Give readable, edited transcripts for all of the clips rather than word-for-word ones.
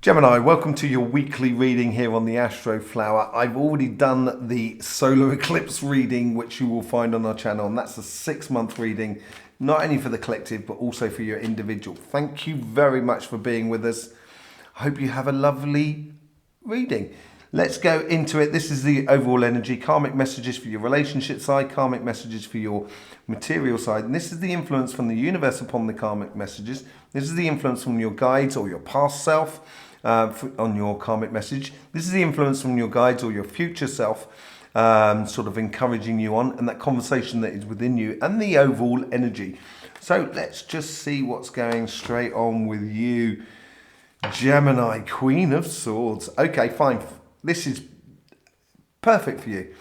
Gemini, welcome to your weekly reading here on the Astroflower. I've already done the solar eclipse reading, which you will find on our channel, and that's a 6-month reading, not only for the collective, but also for your individual. Thank you very much for being with us. I hope you have a lovely reading. Let's go into it. This is the overall energy, karmic messages for your relationship side, karmic messages for your material side. And this is the influence from the universe upon the karmic messages. This is the influence from your guides or your past self. On your karmic message. This is the influence from your guides or your future self, sort of encouraging you on, and that conversation that is within you, and the overall energy. So let's just see what's going straight on with you, Gemini, Queen of Swords. Okay, fine. This is perfect for you.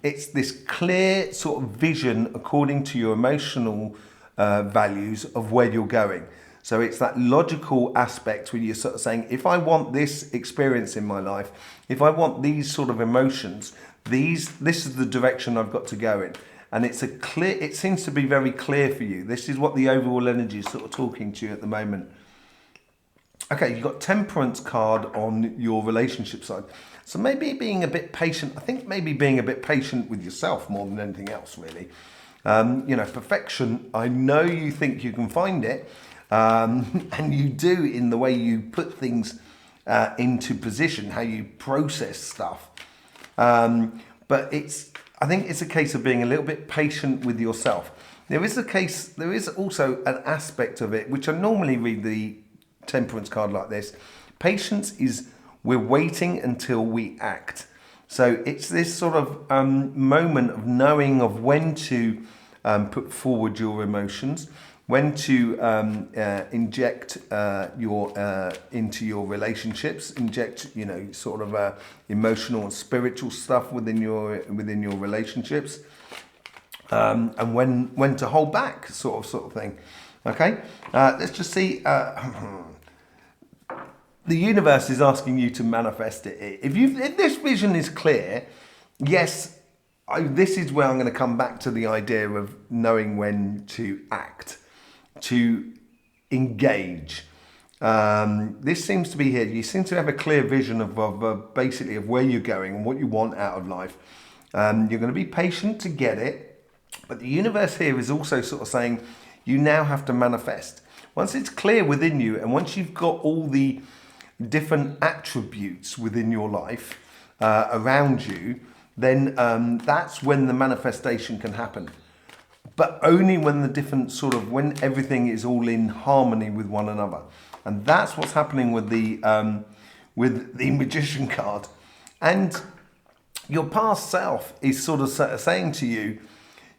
It's this clear sort of vision according to your emotional values of where you're going. So it's that logical aspect where you're sort of saying, if I want this experience in my life, if I want these sort of emotions, this is the direction I've got to go in. And it seems to be very clear for you. This is what the overall energy is sort of talking to you at the moment. Okay, you've got Temperance card on your relationship side. So maybe being a bit patient. I think maybe being a bit patient with yourself more than anything else, really. Perfection, I know you think you can find it. And you do in the way you put things into position, how you process stuff. But I think it's a case of being a little bit patient with yourself. There is also an aspect of it, which I normally read the Temperance card like this. Patience is we're waiting until we act. So it's this sort of moment of knowing of when to put forward your emotions, when to inject into your relationships, inject sort of emotional and spiritual stuff within your relationships, and when to hold back, sort of thing. Okay, let's just see. The universe is asking you to manifest it. If this vision is clear, yes, this is where I'm going to come back to the idea of knowing when to act, to engage. This seems to be here. You seem to have a clear vision of basically of where you're going and what you want out of life. You're going to be patient to get it, but the universe here is also sort of saying you now have to manifest. Once it's clear within you, and once you've got all the different attributes within your life around you, then that's when the manifestation can happen. But only when when everything is all in harmony with one another. And that's what's happening with the Magician card. And your past self is sort of saying to you,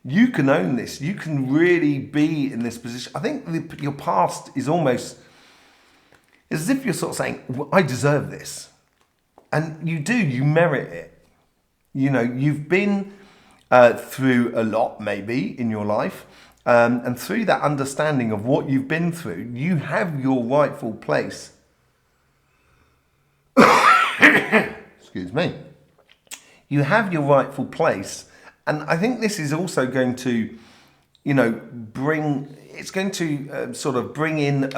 you can own this. You can really be in this position. I think your past is almost as if you're sort of saying, well, I deserve this. And you do, you merit it. You've been through a lot maybe in your life, and through that understanding of what you've been through, you have your rightful place. Excuse me. You have your rightful place, and I think this is also going to, sort of bring in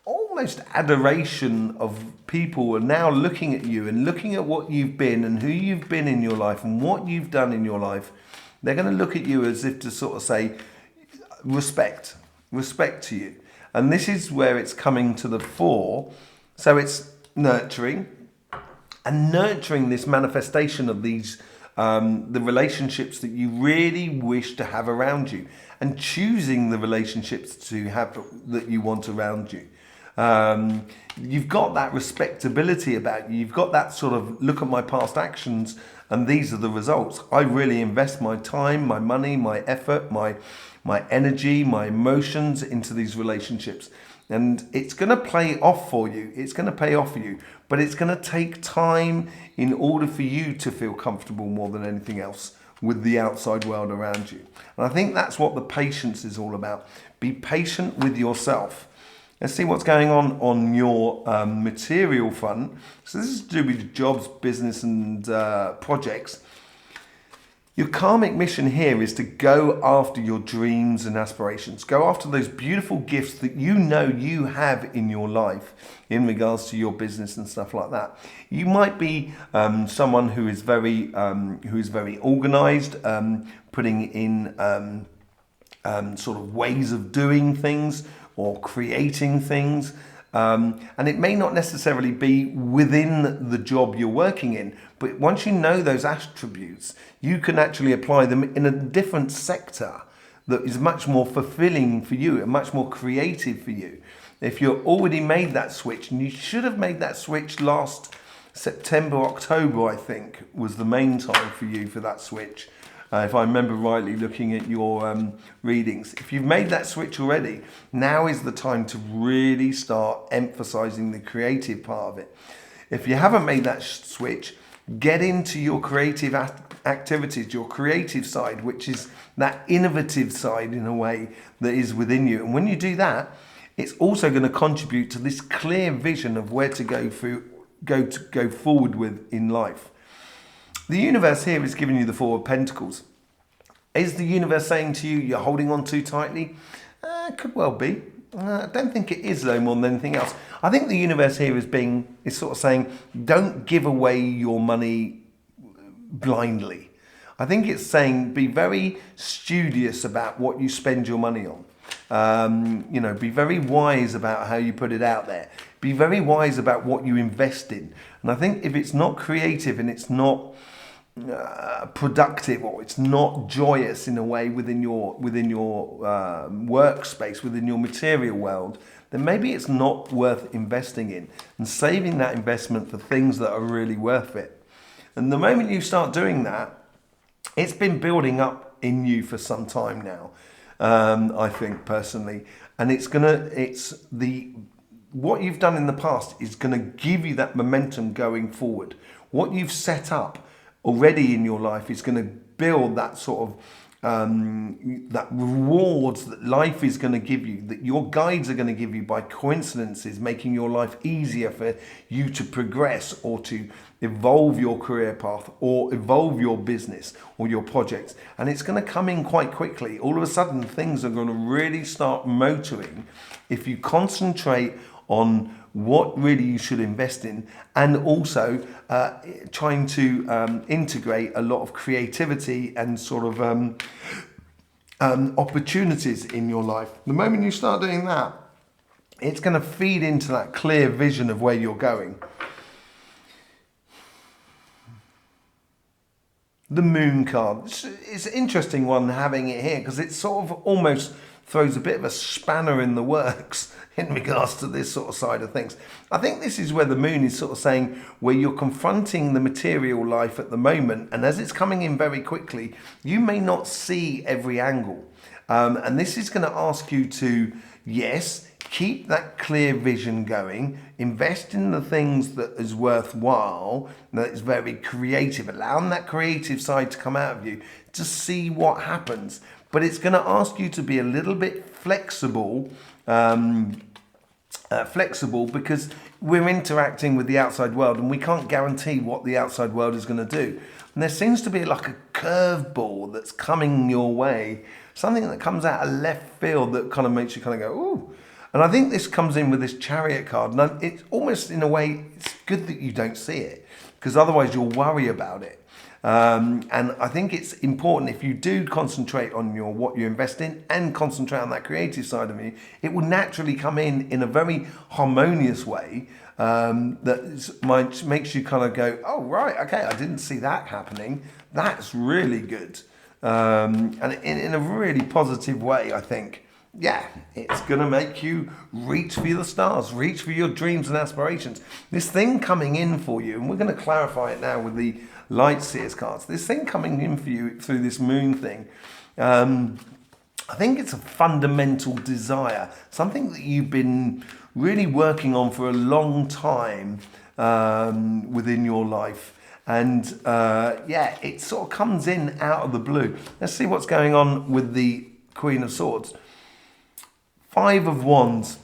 almost adoration of people are now looking at you and looking at what you've been and who you've been in your life and what you've done in your life. They're going to look at you as if to sort of say, respect to you. And this is where it's coming to the fore. So it's nurturing this manifestation of these, the relationships that you really wish to have around you, and choosing the relationships to have that you want around you. You've got that respectability about you. You've got that sort of look at my past actions and these are the results. I really invest my time, my money, my effort, my energy, my emotions into these relationships. And it's going to pay off for you. It's going to pay off for you. But it's going to take time in order for you to feel comfortable more than anything else with the outside world around you. And I think that's what the patience is all about. Be patient with yourself. Let's see what's going on your material front. So this is to do with jobs, business, and projects. Your karmic mission here is to go after your dreams and aspirations. Go after those beautiful gifts that you know you have in your life in regards to your business and stuff like that. You might be someone who is very organized, putting in sort of ways of doing things or creating things. And it may not necessarily be within the job you're working in, but once you know those attributes, you can actually apply them in a different sector that is much more fulfilling for you and much more creative for you. If you've already made that switch, and you should have made that switch last September, October, I think, was the main time for you for that switch. If I remember rightly, looking at your readings. If you've made that switch already, now is the time to really start emphasizing the creative part of it. If you haven't made that switch, get into your creative activities, your creative side, which is that innovative side in a way that is within you. And when you do that, it's also going to contribute to this clear vision of where to go forward with in life. The universe here is giving you the Four of Pentacles. Is the universe saying to you, you're holding on too tightly? Could well be. I don't think it is, though, more than anything else. I think the universe here is sort of saying, don't give away your money blindly. I think it's saying, be very studious about what you spend your money on. Be very wise about how you put it out there. Be very wise about what you invest in. And I think if it's not creative and it's not productive, or it's not joyous in a way within your workspace, within your material world, then maybe it's not worth investing in and saving that investment for things that are really worth it. And the moment you start doing that, it's been building up in you for some time now, I think personally, and what you've done in the past is going to give you that momentum going forward. What you've set up already in your life is going to build that sort of that rewards that life is going to give you, that your guides are going to give you by coincidences, making your life easier for you to progress or to evolve your career path or evolve your business or your projects. And it's going to come in quite quickly. All of a sudden, things are going to really start motoring if you concentrate on what really you should invest in, and also trying to integrate a lot of creativity and sort of opportunities in your life. The moment you start doing that, it's going to feed into that clear vision of where you're going. The Moon card. It's an interesting one having it here because it sort of almost throws a bit of a spanner in the works in regards to this sort of side of things. I think this is where the Moon is sort of saying where you're confronting the material life at the moment, and as it's coming in very quickly, you may not see every angle. And this is going to ask you to, yes, keep that clear vision going, invest in the things that is worthwhile, that is very creative, allowing that creative side to come out of you to see what happens. But it's going to ask you to be a little bit flexible, because we're interacting with the outside world and we can't guarantee what the outside world is going to do. And there seems to be like a curveball that's coming your way, something that comes out of left field that kind of makes you kind of go, ooh. And I think this comes in with this Chariot card. And it's almost, in a way, it's good that you don't see it, because otherwise you'll worry about it. And I think it's important, if you do concentrate on what you invest in and concentrate on that creative side of you, it will naturally come in a very harmonious way that makes you kind of go, oh, right, okay, I didn't see that happening. That's really good. And in a really positive way, I think. Yeah, it's going to make you reach for the stars, reach for your dreams and aspirations. This thing coming in for you, and we're going to clarify it now with the Light Seers cards. This thing coming in for you through this Moon thing, I think it's a fundamental desire, something that you've been really working on for a long time within your life. And yeah, it sort of comes in out of the blue. Let's see what's going on with the Queen of Swords. 5 of Wands.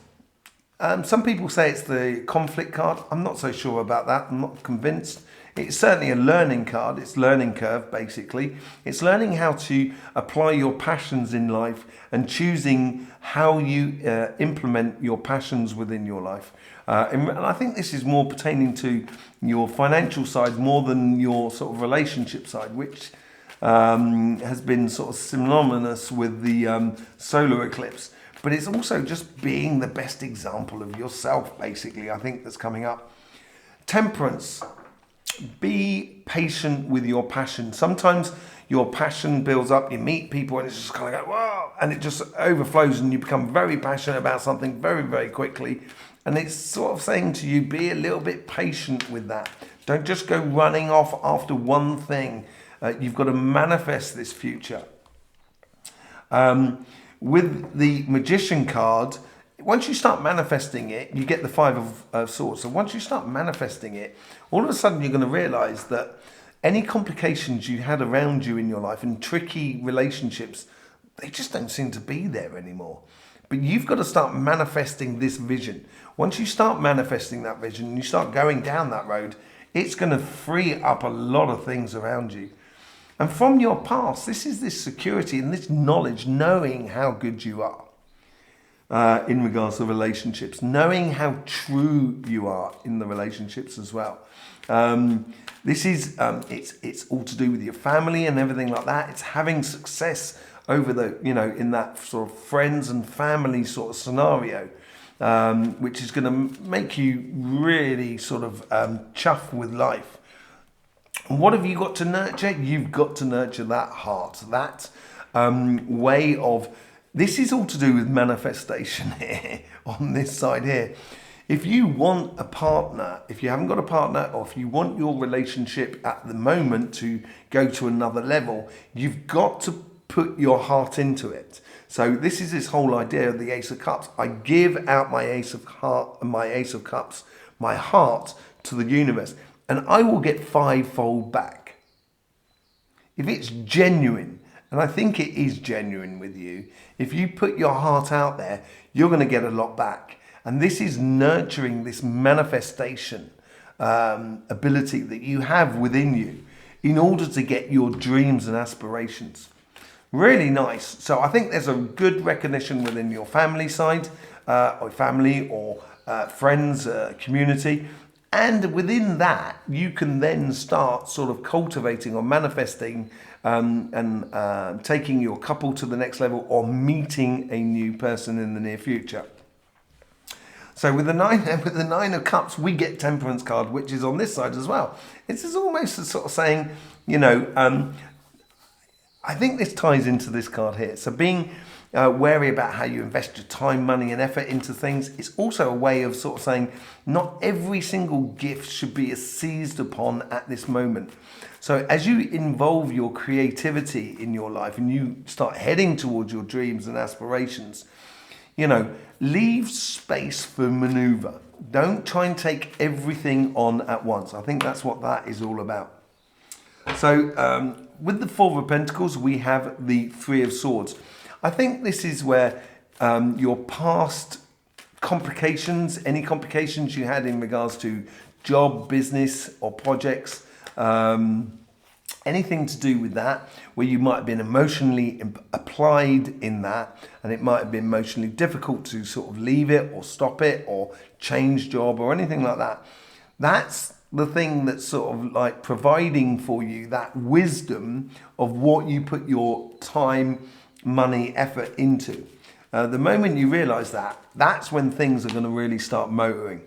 Some people say it's the conflict card. I'm not so sure about that. I'm not convinced. It's certainly a learning card. It's learning curve, basically. It's learning how to apply your passions in life and choosing how you implement your passions within your life. And I think this is more pertaining to your financial side more than your sort of relationship side, which has been sort of synonymous with the solar eclipse. But it's also just being the best example of yourself, basically, I think that's coming up. Temperance. Be patient with your passion. Sometimes your passion builds up, you meet people and it's just kind of go, wow, and it just overflows and you become very passionate about something very, very quickly. And it's sort of saying to you, be a little bit patient with that. Don't just go running off after one thing. You've got to manifest this future. With the Magician card, once you start manifesting it, you get the Five of Swords. So once you start manifesting it, all of a sudden you're going to realize that any complications you had around you in your life and tricky relationships, they just don't seem to be there anymore. But you've got to start manifesting this vision. Once you start manifesting that vision and you start going down that road, it's going to free up a lot of things around you. And from your past, this is this security and this knowledge, knowing how good you are. In regards to relationships, knowing how true you are in the relationships as well. This is it's all to do with your family and everything like that. It's having success over the in that sort of friends and family sort of scenario, which is going to make you really sort of chuff with life. And what have you got to nurture? You've got to nurture that heart, that way of. This is all to do with manifestation here, on this side here. If you want a partner, if you haven't got a partner, or if you want your relationship at the moment to go to another level, you've got to put your heart into it. So this is this whole idea of the Ace of Cups. I give out my Ace of Cups, my heart to the universe, and I will get fivefold back. If it's genuine, and I think it is genuine with you, if you put your heart out there, you're going to get a lot back. And this is nurturing this manifestation ability that you have within you in order to get your dreams and aspirations. Really nice. So I think there's a good recognition within your family side, or family or friends, community. And within that, you can then start sort of cultivating or manifesting and taking your couple to the next level or meeting a new person in the near future. So with the nine of Cups, we get Temperance card, which is on this side as well. It's almost sort of saying, I think this ties into this card here. So being wary about how you invest your time, money and effort into things. It's also a way of sort of saying not every single gift should be seized upon at this moment. So as you involve your creativity in your life and you start heading towards your dreams and aspirations, leave space for maneuver. Don't try and take everything on at once. I think that's what that is all about. So with the Four of Pentacles, we have the Three of Swords. I think this is where your past complications, any complications you had in regards to job, business or projects, anything to do with that, where you might have been emotionally applied in that, and it might have been emotionally difficult to sort of leave it or stop it or change job or anything like that. That's the thing that's sort of like providing for you that wisdom of what you put your time, money, effort into. The moment you realize that, that's when things are going to really start motoring.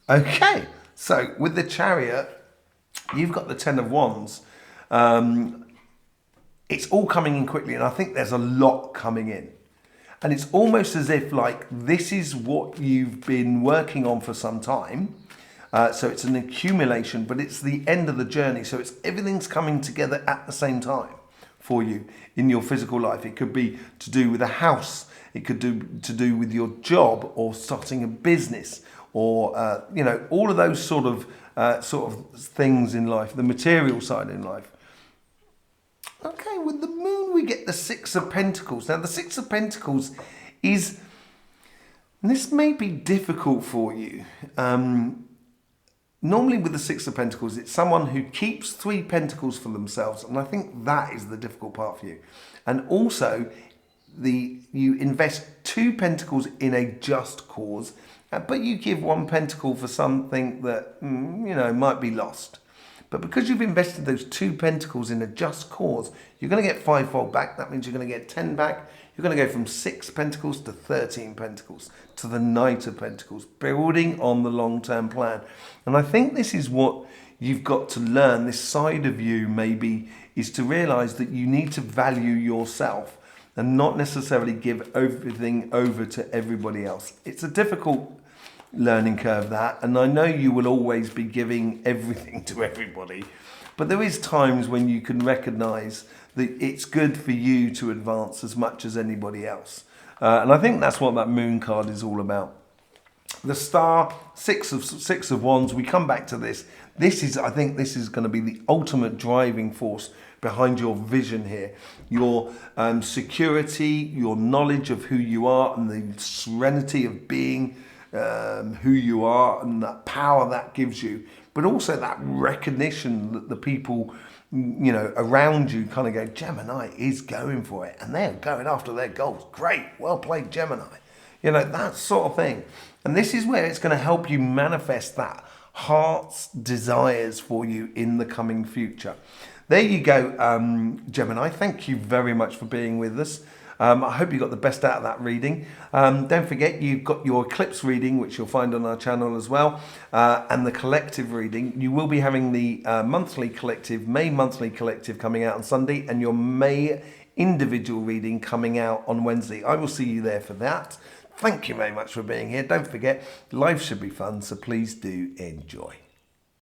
Okay, so with the Chariot, you've got the Ten of Wands. It's all coming in quickly, and I think there's a lot coming in. And it's almost as if like this is what you've been working on for some time. So it's an accumulation, but it's the end of the journey. So everything's coming together at the same time for you in your physical life. It could be to do with a house. It could to do with your job or starting a business or, all of those sort of things in life, the material side in life. Okay, with the Moon, we get the Six of Pentacles. Now, the Six of Pentacles is And this may be difficult for you. Normally with the Six of Pentacles, it's someone who keeps 3 pentacles for themselves. And I think that is the difficult part for you. And also, you invest 2 pentacles in a just cause, but you give 1 pentacle for something that, might be lost. But because you've invested those 2 pentacles in a just cause, you're going to get 5-fold back. That means you're going to get 10 back. You're going to go from 6 pentacles to 13 pentacles, to the Knight of Pentacles, building on the long-term plan. And I think this is what you've got to learn. This side of you maybe is to realize that you need to value yourself and not necessarily give everything over to everybody else. It's a difficult learning curve, that, and I know you will always be giving everything to everybody, but there is times when you can recognize that it's good for you to advance as much as anybody else. And I think that's what that Moon card is all about. The Star, six of Wands, we come back to this. I think this is going to be the ultimate driving force behind your vision here. Your security, your knowledge of who you are, and the serenity of being who you are, and that power that gives you, but also that recognition that the people around you kind of go, Gemini is going for it, and they're going after their goals. Great, well played, Gemini. That sort of thing. And this is where it's going to help you manifest that heart's desires for you in the coming future. There you go, Gemini. Thank you very much for being with us. I hope you got the best out of that reading. Don't forget, you've got your eclipse reading, which you'll find on our channel as well, and the collective reading. You will be having the May monthly collective coming out on Sunday, and your May individual reading coming out on Wednesday. I will see you there for that. Thank you very much for being here. Don't forget, life should be fun, so please do enjoy.